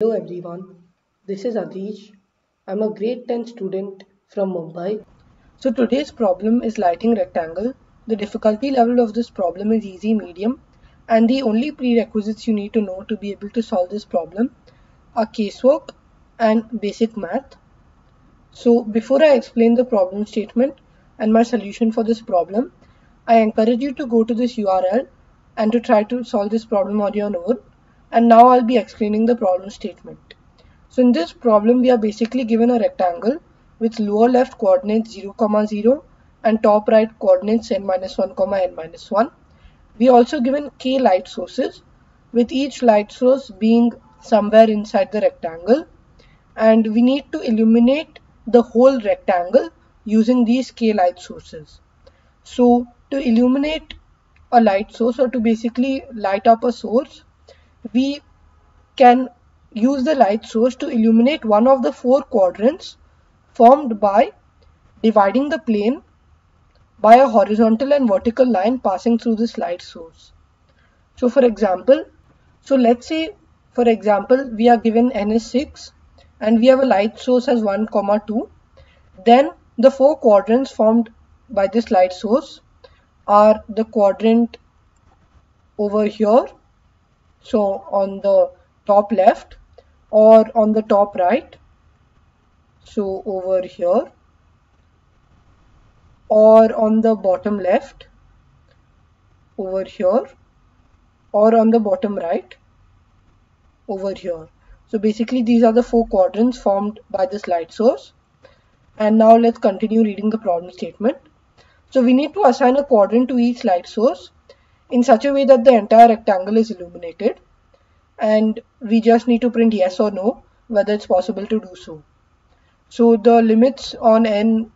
Hello everyone, this is Adish. I'm a grade 10 student from Mumbai. So today's problem is lighting rectangle. The difficulty level of this problem is easy medium, and the only prerequisites you need to know to be able to solve this problem are casework and basic math. So before I explain the problem statement and my solution for this problem, I encourage you to go to this URL and to try to solve this problem on your own. And now I'll be explaining the problem statement. So in this problem, we are basically given a rectangle with lower left coordinates 0, 0 and top right coordinates n minus 1, n minus 1. We are also given k light sources, with each light source being somewhere inside the rectangle, and we need to illuminate the whole rectangle using these k light sources. So to illuminate a light source, or to basically light up a source, we can use the light source to illuminate one of the four quadrants formed by dividing the plane by a horizontal and vertical line passing through this light source. So let's say for example we are given n is 6 and we have a light source as 1, 2. Then the four quadrants formed by this light source are the quadrant over here, so on the top left, or on the top right, so over here, or on the bottom left, over here, or on the bottom right, over here. So basically these are the four quadrants formed by this light source. And now let's continue reading the problem statement. So we need to assign a quadrant to each light source in such a way that the entire rectangle is illuminated, and we just need to print yes or no whether it's possible to do so. So the limits on n,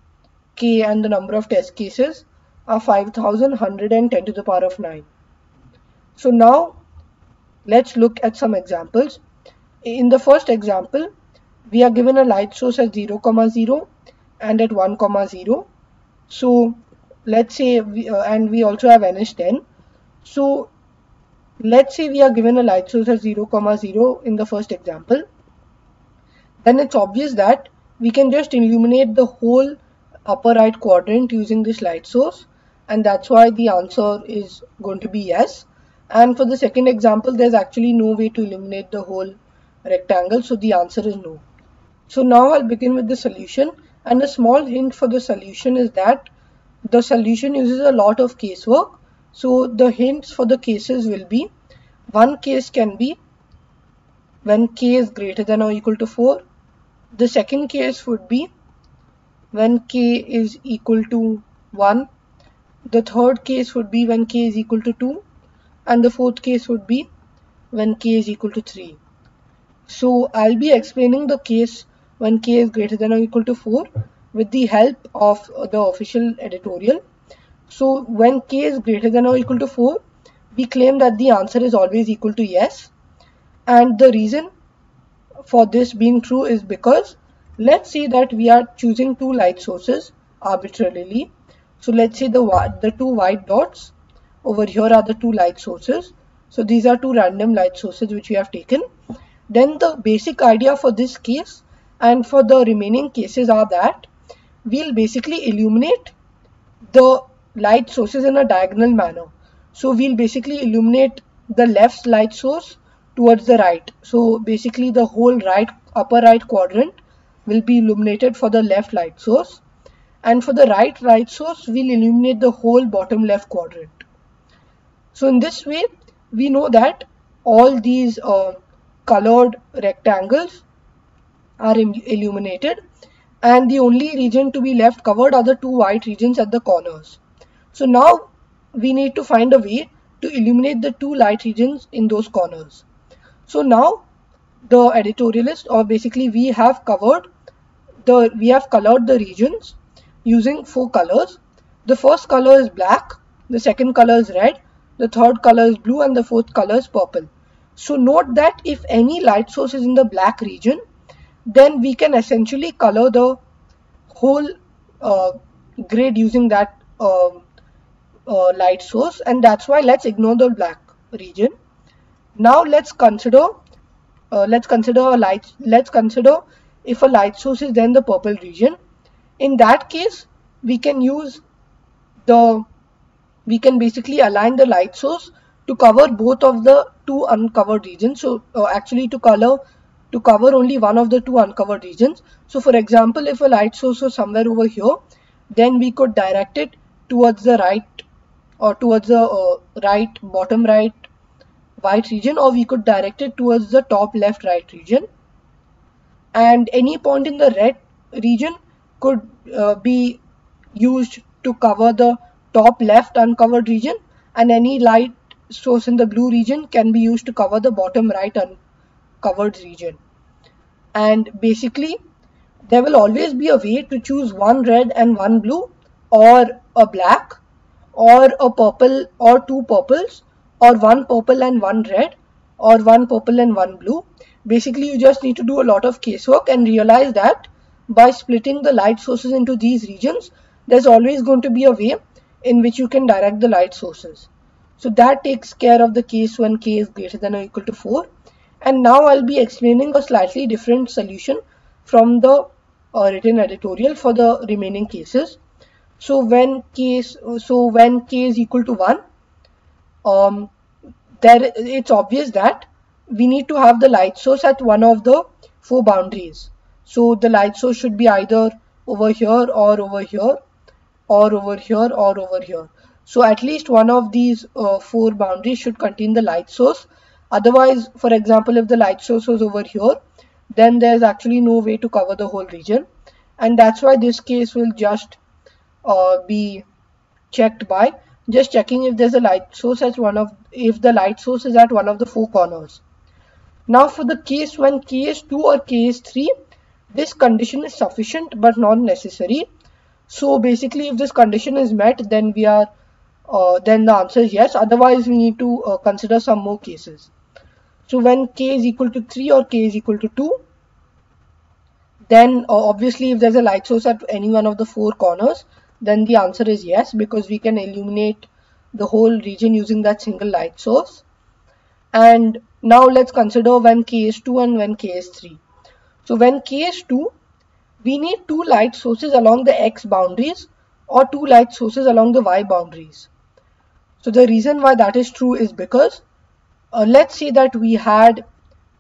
k and the number of test cases are 5100 and 10 to the power of 9. So now let's look at some examples. In the first example, we are given a light source at 0, 0 and at 1, 0. So let's say and we also have n is 10. So let's say we are given a light source at 0, 0 in the first example. Then it's obvious that we can just illuminate the whole upper right quadrant using this light source, and that's why the answer is going to be yes. And for the second example, there's actually no way to illuminate the whole rectangle, so the answer is no. So now I'll begin with the solution, and a small hint for the solution is that the solution uses a lot of casework. So the hints for the cases will be: one case can be when k is greater than or equal to 4. The second case would be when k is equal to 1. The third case would be when k is equal to 2. And the fourth case would be when k is equal to 3. So I'll be explaining the case when k is greater than or equal to 4 with the help of the official editorial. So when k is greater than or equal to 4, we claim that the answer is always equal to yes. And the reason for this being true is because let's say that we are choosing two light sources arbitrarily. So let's say the two white dots over here are the two light sources. So these are two random light sources which we have taken. Then the basic idea for this case and for the remaining cases are that we'll basically illuminate the light sources in a diagonal manner. So we'll basically illuminate the left light source towards the right. So basically the whole upper right quadrant will be illuminated for the left light source, and for the right light source we'll illuminate the whole bottom left quadrant. So in this way we know that all these colored rectangles are illuminated, and the only region to be left covered are the two white regions at the corners. So now we need to find a way to illuminate the two light regions in those corners. So now the editorialist, or basically we have colored the regions using four colors. The first color is black, the second color is red, the third color is blue, and the fourth color is purple. So note that if any light source is in the black region, then we can essentially color the whole grid using that light source, and that's why let's ignore the black region. Now let's consider let's consider if a light source is there in the purple region. In that case, we can basically align the light source to cover both of the two uncovered regions. So actually to cover only one of the two uncovered regions. So for example, if a light source was somewhere over here, then we could direct it towards the right, or towards the bottom right white region, or we could direct it towards the top left right region. And any point in the red region could be used to cover the top left uncovered region, and any light source in the blue region can be used to cover the bottom right uncovered region. And basically there will always be a way to choose one red and one blue, or a black, or a purple or two purples, or one purple and one red, or one purple and one blue. Basically you just need to do a lot of casework and realize that by splitting the light sources into these regions, there's always going to be a way in which you can direct the light sources. So that takes care of the case when k is greater than or equal to 4. And now I'll be explaining a slightly different solution from the written editorial for the remaining cases. So when k is equal to 1, it's obvious that we need to have the light source at one of the four boundaries. So the light source should be either over here, or over here, or over here, or over here. So at least one of these four boundaries should contain the light source. Otherwise, for example, if the light source was over here, then there's actually no way to cover the whole region. And that's why this case will just be checked by just checking if there's a light source if the light source is at one of the four corners. Now for the case when k is 2 or k is 3, this condition is sufficient but not necessary. So basically if this condition is met, then then the answer is yes. Otherwise we need to consider some more cases. So when k is equal to 3 or k is equal to 2, then obviously if there's a light source at any one of the four corners, then the answer is yes, because we can illuminate the whole region using that single light source. And now let's consider when k is 2 and when k is 3. So when k is 2, we need two light sources along the x boundaries or two light sources along the y boundaries. So the reason why that is true is because let's say that we had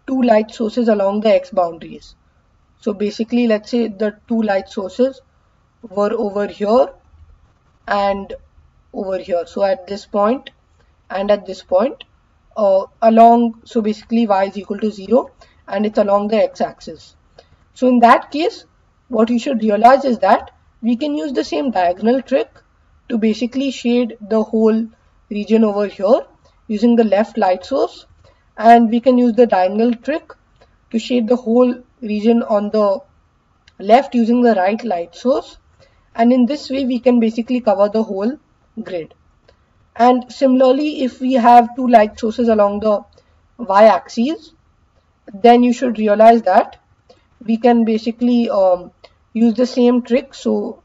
two light sources along the x boundaries. So basically let's say the two light sources were over here and over here. So at this point and at this point so basically y is equal to 0 and it's along the x-axis. So in that case, what you should realize is that we can use the same diagonal trick to basically shade the whole region over here using the left light source, and we can use the diagonal trick to shade the whole region on the left using the right light source, and in this way we can basically cover the whole grid. And similarly, if we have two light sources along the y-axis, then you should realize that we can basically use the same trick. So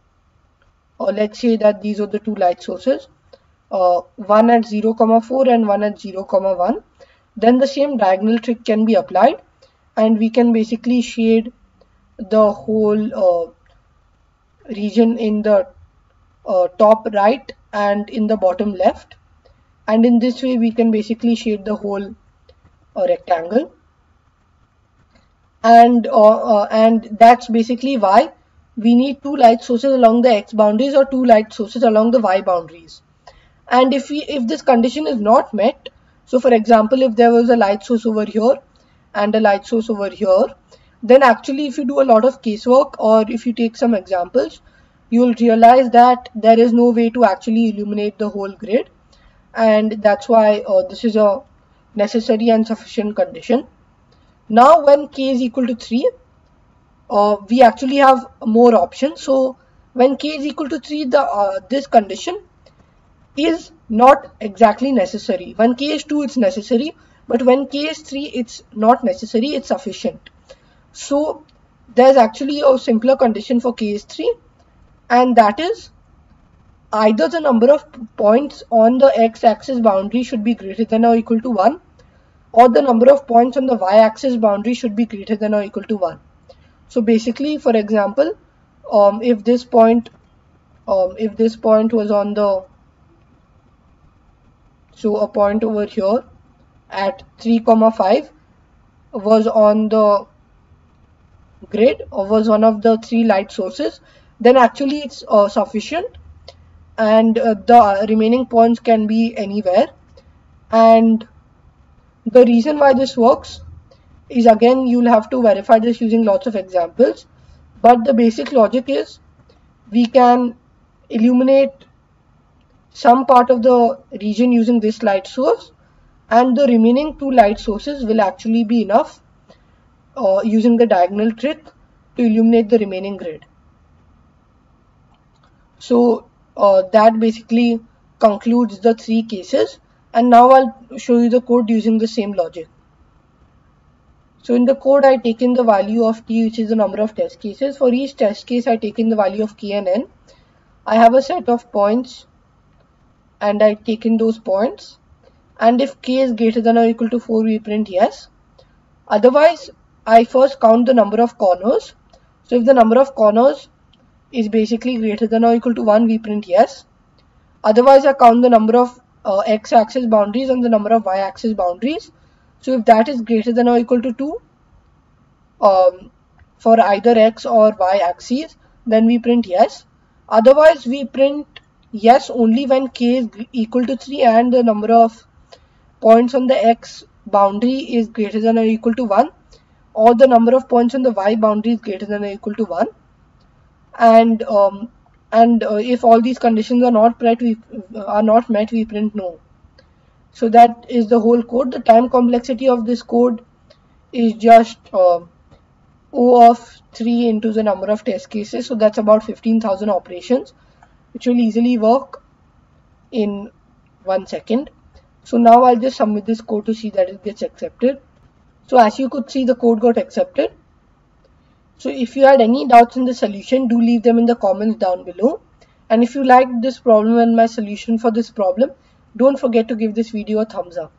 let's say that these are the two light sources, one at 0,4 and one at 0,1. Then the same diagonal trick can be applied, and we can basically shade the whole region in the top right and in the bottom left, and in this way we can basically shade the whole rectangle. And that's basically why we need two light sources along the x boundaries or two light sources along the y boundaries. And if this condition is not met, so for example, if there was a light source over here and a light source over here, then actually if you do a lot of casework or if you take some examples, you will realize that there is no way to actually illuminate the whole grid, and that's why this is a necessary and sufficient condition. Now when k is equal to 3, we actually have more options. So when k is equal to 3, this condition is not exactly necessary. When k is 2, it's necessary, but when k is 3, it's not necessary, it's sufficient. So there's actually a simpler condition for k is 3, and that is either the number of points on the x-axis boundary should be greater than or equal to 1, or the number of points on the y-axis boundary should be greater than or equal to 1. So basically, for example, if this point was on the, so a point over here at 3,5 was on the grid or was one of the 3 light sources, then actually it's sufficient, and the remaining points can be anywhere. And the reason why this works is, again, you'll have to verify this using lots of examples, but the basic logic is we can illuminate some part of the region using this light source, and the remaining 2 light sources will actually be enough using the diagonal trick to illuminate the remaining grid. So that basically concludes the 3 cases, and now I'll show you the code using the same logic. So in the code, I taken the value of t, which is the number of test cases. For each test case, I taken the value of k and n. I have a set of points and I taken those points, and if k is greater than or equal to 4, we print yes. Otherwise, I first count the number of corners. So if the number of corners is basically greater than or equal to 1, we print yes. Otherwise, I count the number of x-axis boundaries and the number of y-axis boundaries. So if that is greater than or equal to 2 for either x or y axes, then we print yes. Otherwise, we print yes only when k is equal to 3 and the number of points on the x boundary is greater than or equal to 1, or the number of points on the y boundary is greater than or equal to 1. And if all these conditions are not met, we print no. So that is the whole code. The time complexity of this code is just O of 3 into the number of test cases. So that's about 15,000 operations, which will easily work in 1 second. So now I'll just submit this code to see that it gets accepted. So as you could see, the code got accepted. So if you had any doubts in the solution, do leave them in the comments down below. And if you liked this problem and my solution for this problem, don't forget to give this video a thumbs up.